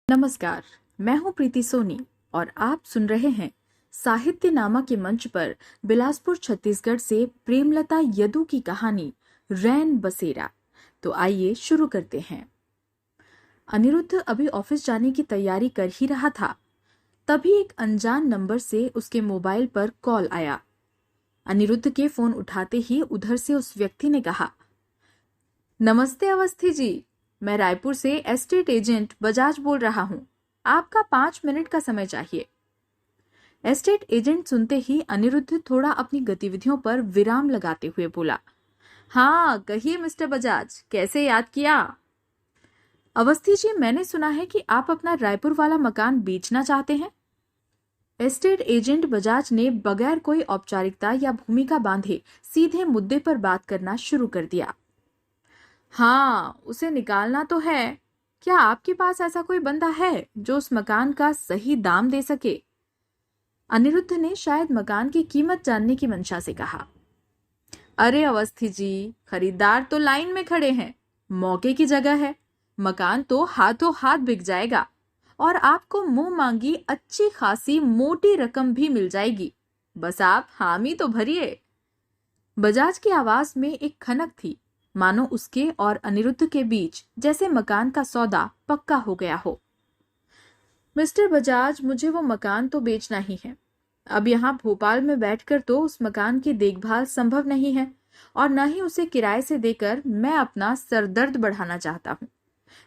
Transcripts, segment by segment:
नमस्कार, मैं हूं प्रीति सोनी और आप सुन रहे हैं साहित्य नामा के मंच पर बिलासपुर छत्तीसगढ़ से प्रेमलता यदु की कहानी रैन बसेरा। तो आइए शुरू करते हैं। अनिरुद्ध अभी ऑफिस जाने की तैयारी कर ही रहा था, तभी एक अनजान नंबर से उसके मोबाइल पर कॉल आया। अनिरुद्ध के फोन उठाते ही उधर से उस व्यक्ति ने कहा, नमस्ते अवस्थी जी, मैं रायपुर से एस्टेट एजेंट बजाज बोल रहा हूं। आपका 5 मिनट का समय चाहिए। एस्टेट एजेंट सुनते ही अनिरुद्ध थोड़ा अपनी गतिविधियों पर विराम लगाते हुए बोला, हाँ कहिए मिस्टर बजाज, कैसे याद किया? अवस्थी जी, मैंने सुना है कि आप अपना रायपुर वाला मकान बेचना चाहते हैं। एस्टेट एजेंट बजाज ने बगैर कोई औपचारिकता या भूमिका बांधे सीधे मुद्दे पर बात करना शुरू कर दिया। हाँ, उसे निकालना तो है। क्या आपके पास ऐसा कोई बंदा है जो उस मकान का सही दाम दे सके? अनिरुद्ध ने शायद मकान की कीमत जानने की मंशा से कहा। अरे अवस्थी जी, खरीदार तो लाइन में खड़े हैं, मौके की जगह है, मकान तो हाथों हाथ बिक जाएगा और आपको मुंह मांगी अच्छी खासी मोटी रकम भी मिल जाएगी। बस आप हामी तो भरिए। बजाज की आवाज में एक खनक थी, मानो उसके और अनिरुद्ध के बीच जैसे मकान का सौदा पक्का हो गया हो। मिस्टर बजाज, मुझे वो मकान तो बेचना ही है। अब यहाँ भोपाल में बैठकर तो उस मकान की देखभाल संभव नहीं है और न ही उसे किराए से देकर मैं अपना सरदर्द बढ़ाना चाहता हूँ।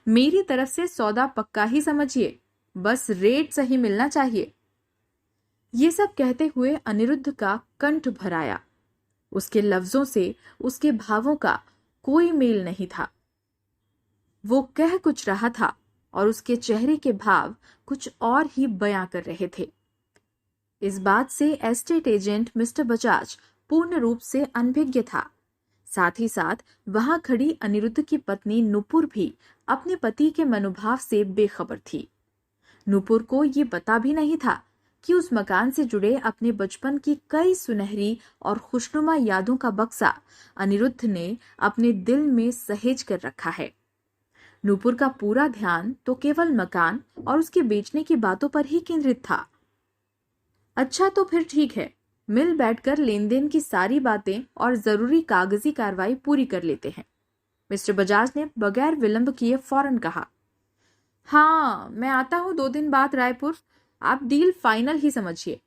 मेरी तरफ से सौदा पक्का ही समझिए, बस रेट सही मिलना चाहिए। ये सब कहते हुए अनिरुद्ध का कंठ भर आया। उसके लफ्जों से उसके भावों का कोई मेल नहीं था। वो कह कुछ रहा था और उसके चेहरे के भाव कुछ और ही बयां कर रहे थे। इस बात से एस्टेट एजेंट मिस्टर बजाज पूर्ण रूप से अनभिज्ञ था। साथ ही साथ वहां खड़ी अनिरुद्ध की पत्नी नुपुर भी अपने पति के मनोभाव से बेखबर थी। नुपुर को ये पता भी नहीं था कि उस मकान से जुड़े अपने बचपन की कई सुनहरी और खुशनुमा यादों का बक्सा अनिरुद्ध ने अपने दिल में सहेज कर रखा है। नुपुर का पूरा ध्यान तो केवल मकान और उसके बेचने की बातों पर ही केंद्रित था। अच्छा तो फिर ठीक है, मिल बैठकर लेन देन की सारी बातें और जरूरी कागजी कार्रवाई पूरी कर लेते हैं। मिस्टर बजाज ने बगैर विलंब किए फौरन कहा। हाँ, मैं आता हूं 2 दिन बाद रायपुर, आप डील फाइनल ही समझिए।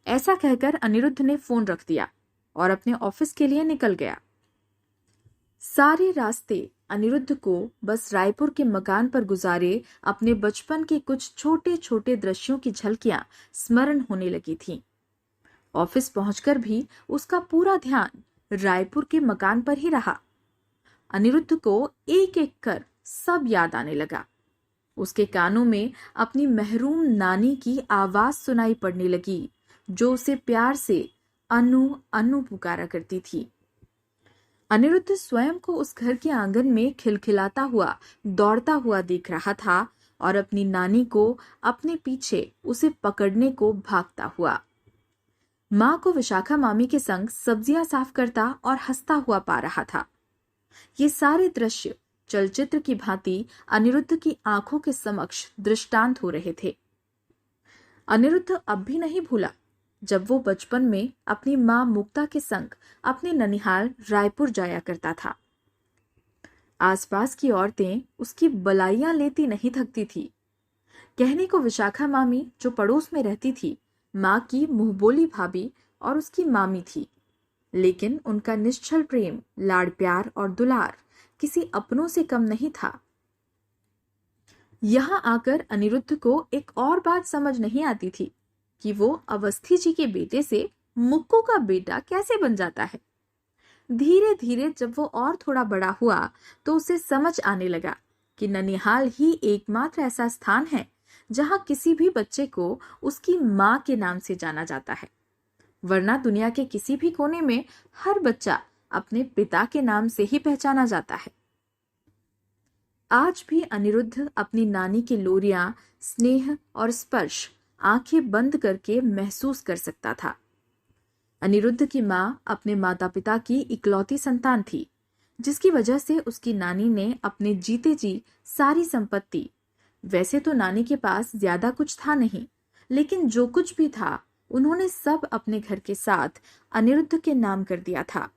ऐसा कहकर अनिरुद्ध ने फोन रख दिया और अपने ऑफिस के लिए निकल गया। सारे रास्ते अनिरुद्ध को बस रायपुर के मकान पर गुजारे अपने बचपन के कुछ छोटे छोटे दृश्यों की झलकियां स्मरण होने लगी थीं। ऑफिस पहुंचकर भी उसका पूरा ध्यान रायपुर के मकान पर ही रहा। अनिरुद्ध को एक एक कर सब याद आने लगा। उसके कानों में अपनी महरूम नानी की आवाज सुनाई पड़ने लगी, जो उसे प्यार से अनु अनु पुकारा करती थी। अनिरुद्ध स्वयं को उस घर के आंगन में खिलखिलाता हुआ दौड़ता हुआ देख रहा था और अपनी नानी को अपने पीछे उसे पकड़ने को भागता हुआ। मां को विशाखा मामी के संग सब्जियां साफ करता और हंसता हुआ पा रहा था। ये सारे दृश्य चलचित्र की भांति अनिरुद्ध की आंखों के समक्ष दृष्टांत हो रहे थे। अनिरुद्ध अब भी नहीं भूला जब वो बचपन में अपनी मां मुक्ता के संग अपने ननिहाल रायपुर जाया करता था। आसपास की औरतें उसकी बलाइयां लेती नहीं थकती थी। कहने को विशाखा मामी, जो पड़ोस में रहती थी, मां की मुंहबोली भाभी और उसकी मामी थी, लेकिन उनका निश्चल प्रेम, लाड़ प्यार और दुलार किसी अपनों से कम नहीं था। यहां आकर अनिरुद्ध को एक और बात समझ नहीं आती थी कि वो अवस्थी जी के बेटे से मुक्कू का बेटा कैसे बन जाता है। धीरे धीरे जब वो और थोड़ा बड़ा हुआ तो उसे समझ आने लगा कि ननिहाल ही एकमात्र ऐसा स्थान है जहां किसी भी बच्चे को उसकी मां के नाम से जाना जाता है, वरना दुनिया के किसी भी कोने में हर बच्चा अपने पिता के नाम से ही पहचाना जाता है। आज भी अनिरुद्ध अपनी नानी की लोरियां, स्नेह और स्पर्श आंखें बंद करके महसूस कर सकता था। अनिरुद्ध की मां अपने माता पिता की इकलौती संतान थी, जिसकी वजह से उसकी नानी ने अपने जीते जी सारी संपत्ति वैसे तो नानी के पास ज्यादा कुछ था नहीं, लेकिन जो कुछ भी था उन्होंने सब अपने घर के साथ अनिरुद्ध के नाम कर दिया था।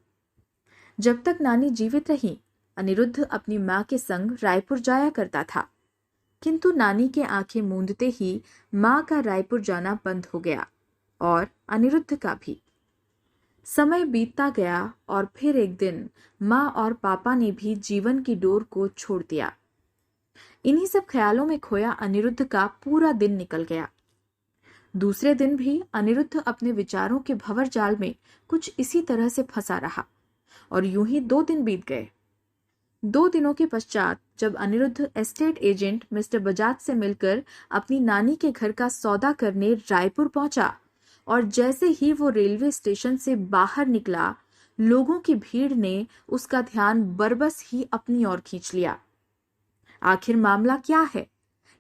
जब तक नानी जीवित रही, अनिरुद्ध अपनी माँ के संग रायपुर जाया करता था, किंतु नानी के आंखें मूंदते ही माँ का रायपुर जाना बंद हो गया और अनिरुद्ध का भी। समय बीतता गया और फिर एक दिन माँ और पापा ने भी जीवन की डोर को छोड़ दिया। इन्हीं सब ख्यालों में खोया अनिरुद्ध का पूरा दिन निकल गया। दूसरे दिन भी अनिरुद्ध अपने विचारों के भंवर जाल में कुछ इसी तरह से फंसा रहा और यूं ही 2 दिन बीत गए। 2 दिनों के पश्चात जब Anirudh estate agent Mister Bajaj से मिलकर अपनी नानी के घर का सौदा करने रायपुर पहुंचा और जैसे ही वो रेलवे स्टेशन से बाहर निकला, लोगों की भीड़ ने उसका ध्यान बरबस ही अपनी ओर खींच लिया। आखिर मामला क्या है,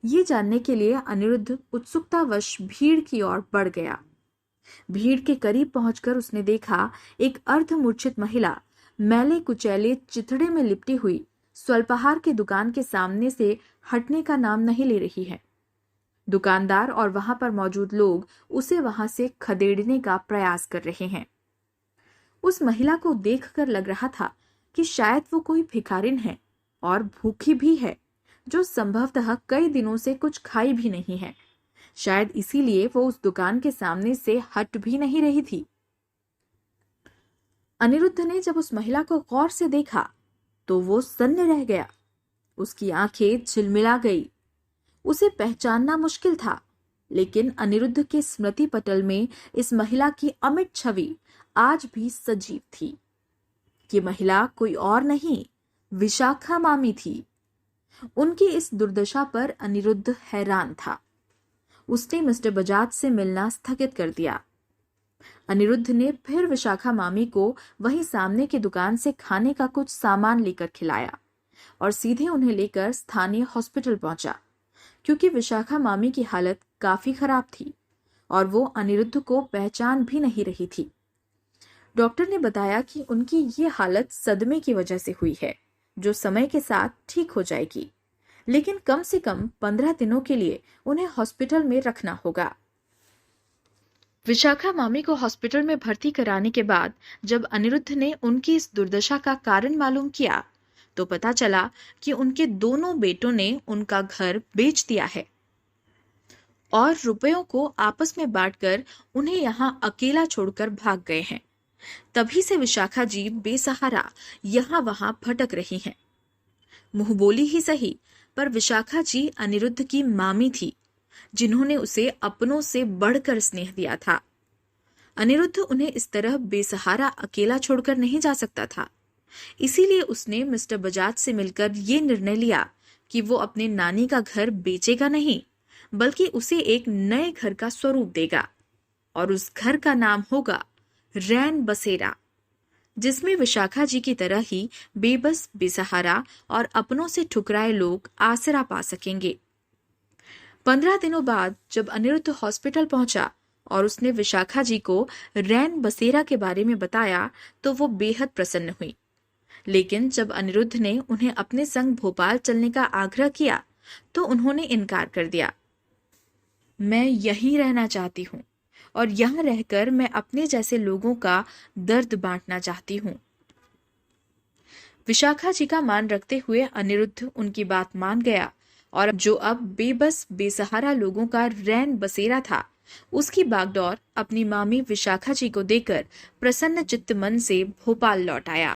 ये जानने के लिए अनिरुद्ध उत्सुकतावश भीड़ की ओर बढ़ गया। भीड़ के करीब पहुंचकर उसने देखा एक अर्धमूर्छित महिला मैले कुचैले चिथड़े में लिपटी हुई स्वल्पाहार की दुकान के सामने से हटने का नाम नहीं ले रही है। दुकानदार और वहां पर मौजूद लोग उसे वहां से खदेड़ने का प्रयास कर रहे हैं। उस महिला को देखकर लग रहा था कि शायद वो कोई भिखारिन है और भूखी भी है, जो संभवतः कई दिनों से कुछ खाई भी नहीं है। शायद इसीलिए वो उस दुकान के सामने से हट भी नहीं रही थी। अनिरुद्ध ने जब उस महिला को गौर से देखा तो वो सन्न रह गया। उसकी आंखें झिलमिला गई। उसे पहचानना मुश्किल था, लेकिन अनिरुद्ध के स्मृति पटल में इस महिला की अमिट छवि आज भी सजीव थी। ये महिला कोई और नहीं, विशाखा मामी थी। उनकी इस दुर्दशा पर अनिरुद्ध हैरान था। उसने मिस्टर बजाज से मिलना स्थगित कर दिया। अनिरुद्ध ने फिर विशाखा मामी को वहीं सामने की दुकान से खाने का कुछ सामान लेकर खिलाया और सीधे उन्हें लेकर स्थानीय हॉस्पिटल पहुंचा, क्योंकि विशाखा मामी की हालत काफी खराब थी और वो अनिरुद्ध को पहचान भी नहीं रही थी। डॉक्टर ने बताया कि उनकी ये हालत सदमे की वजह से हुई है, जो समय के साथ ठीक हो जाएगी, लेकिन कम से कम 15 दिनों के लिए उन्हें हॉस्पिटल में रखना होगा। विशाखा मामी को हॉस्पिटल में भर्ती कराने के बाद जब अनिरुद्ध ने उनकी इस दुर्दशा का कारण मालूम किया तो पता चला कि उनके दोनों बेटों ने उनका घर बेच दिया है और रुपयों को आपस में बांटकर उन्हें यहाँ अकेला छोड़कर भाग गए हैं। तभी से विशाखा जी बेसहारा यहाँ वहां भटक रही हैं। मुंह बोली ही सही, पर विशाखा जी अनिरुद्ध की मामी थी, जिन्होंने उसे अपनों से बढ़कर स्नेह दिया था। अनिरुद्ध उन्हें इस तरह बेसहारा अकेला छोड़कर नहीं जा सकता था। इसीलिए उसने मिस्टर बजाज से मिलकर ये निर्णय लिया कि वो अपने नानी का घर बेचेगा नहीं, बल्कि उसे एक नए घर का स्वरूप देगा और उस घर का नाम होगा रैन बसेरा, जिसमें विशाखा जी की तरह ही बेबस, बेसहारा और अपनों से ठुकराए लोग आसरा पा सकेंगे। 15 दिनों बाद जब अनिरुद्ध हॉस्पिटल पहुंचा और उसने विशाखा जी को रैन बसेरा के बारे में बताया तो वो बेहद प्रसन्न हुई। लेकिन जब अनिरुद्ध ने उन्हें अपने संग भोपाल चलने का आग्रह किया तो उन्होंने इनकार कर दिया। मैं यहीं रहना चाहती हूँ और यहाँ रहकर मैं अपने जैसे लोगों का दर्द बांटना चाहती हूँ। विशाखा जी का मान रखते हुए अनिरुद्ध उनकी बात मान गया और जो अब बेबस, बेसहारा लोगों का रैन बसेरा था, उसकी बागडोर अपनी मामी विशाखा जी को देकर प्रसन्न चित्त मन से भोपाल लौट आया।